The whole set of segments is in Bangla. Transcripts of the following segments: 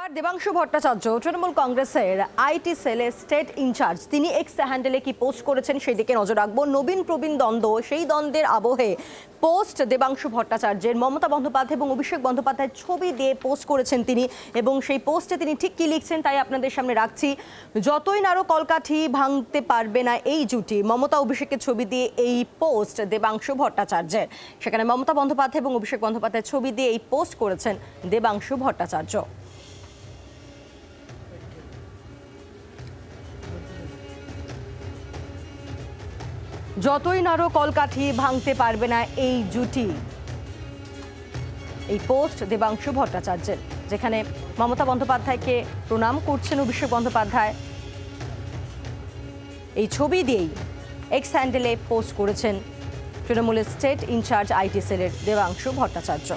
এবার দেবাংশু ভট্টাচার্য তৃণমূল কংগ্রেসের আইটি সেলের স্টেট ইনচার্জ, তিনি এক্স হ্যান্ডেলে কি পোস্ট করেছেন সেই দিকে নজর রাখবো। নবীন প্রবীণ দ্বন্দ্ব, সেই দ্বন্দ্বের আবহে পোস্ট দেবাংশু ভট্টাচার্যের মমতা বন্দ্যোপাধ্যায় এবং অভিষেক বন্দ্যোপাধ্যায়ের ছবি দিয়ে পোস্ট করেছেন তিনি, এবং সেই পোস্টে তিনি ঠিক কি লিখছেন তাই আপনাদের সামনে রাখছি। যতই নাড়ো কলকাঠি ভাঙতে পারবে না এই জুটি, মমতা অভিষেকের ছবি দিয়ে এই পোস্ট দেবাংশু ভট্টাচার্যের। সেখানে মমতা বন্দ্যোপাধ্যায় এবং অভিষেক বন্দ্যোপাধ্যায়ের ছবি দিয়ে এই পোস্ট করেছেন দেবাংশু ভট্টাচার্য। যতই নাড়ো কলকাঠি ভাঙতে পারবে না এই জুটি, এই পোস্ট দেবাংশু ভট্টাচার্যের, যেখানে মমতা বন্দ্যোপাধ্যায়কে প্রণাম করছেন অভিষেক বন্দ্যোপাধ্যায়। এই ছবি দিয়েই এক্স হ্যান্ডেলে পোস্ট করেছেন তৃণমূলের স্টেট ইনচার্জ আইটি সেলের দেবাংশু ভট্টাচার্য।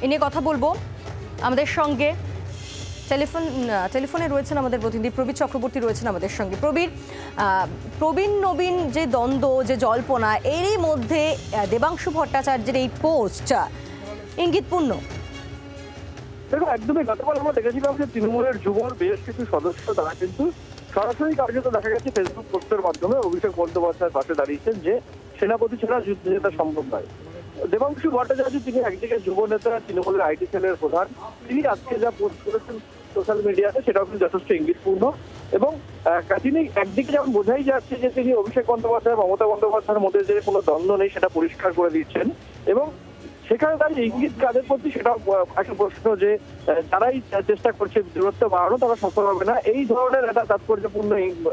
এ নিয়ে কথা বলবো। আমাদের সঙ্গে টেলিফোনে রয়েছেন আমাদের প্রতিনিধি প্রবীর চক্রবর্তী, রয়েছেন আমাদের সঙ্গে। প্রবীণ নবীন যে দ্বন্দ্ব, যে জল্পনা, এরই মধ্যে দেবাংশু ভট্টাচার্যের এই পোস্ট ইঙ্গিতপূর্ণ। দেখো, একদমই গতকাল আমরা দেখেছিলাম যে তৃণমূলের যুবর বেশ কিছু সদস্য তারা কিন্তু সরাসরি কার্যত দেখা গেছে ফেসবুক পোস্টের মাধ্যমে অভিষেক বন্দ্যোপাধ্যায়ের পাশে দাঁড়িয়েছেন যে সেনাপতি ছাড়া যুদ্ধ জেতা সম্ভব নয়। দেবাংশু ভট্টাচার্য তিনি একদিকে যুব নেতা, তৃণমূলের আইটি সেলের প্রধান, তিনি আজকে যা পোস্ট করেছেন সোশ্যাল মিডিয়াতে সেটাও কিন্তু যথেষ্ট ইঙ্গিতপূর্ণ। এবং তিনি একদিকে যেমন বোঝাই যাচ্ছে যে তিনি অভিষেক বন্দ্যোপাধ্যায় মমতা বন্দ্যোপাধ্যায়ের মধ্যে যে কোনো দ্বন্দ্ব নেই সেটা পরিষ্কার করে দিচ্ছেন, এবং সেখানে তার ইঙ্গিত কাদের প্রতি সেটা একটা প্রশ্ন যে যারাই চেষ্টা করছে দূরত্ব বাড়ানো তারা সফল হবে না। এই ধরনের একটা তাৎপর্যপূর্ণ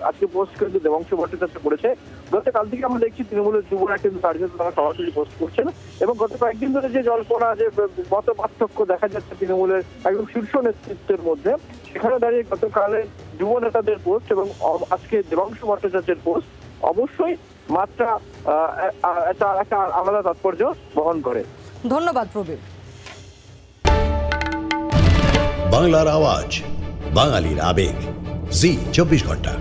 আজকে পোস্ট কিন্তু দেবাংশু ভট্টাচার্য করেছে। গতকাল থেকে আমরা দেখছি তৃণমূলের যুবরা কিন্তু তার জন্য তারা সরাসরি পোস্ট করছেন, এবং গত কয়েকদিন ধরে যে জল্পনা, যে মত পার্থক্য দেখা যাচ্ছে তৃণমূলের একদম শীর্ষ নেতৃত্বের মধ্যে, সেখানে দাঁড়িয়ে গতকালে যুব নেতাদের পোস্ট এবং আজকে দেবাংশু ভট্টাচার্যের পোস্ট অবশ্যই মাত্রা একটা আলাদা তাৎপর্য বহন করে। ধন্যবাদ প্রবীর। বাংলার আওয়াজ, বাঙালির আবেগ, জি 24 ঘন্টা।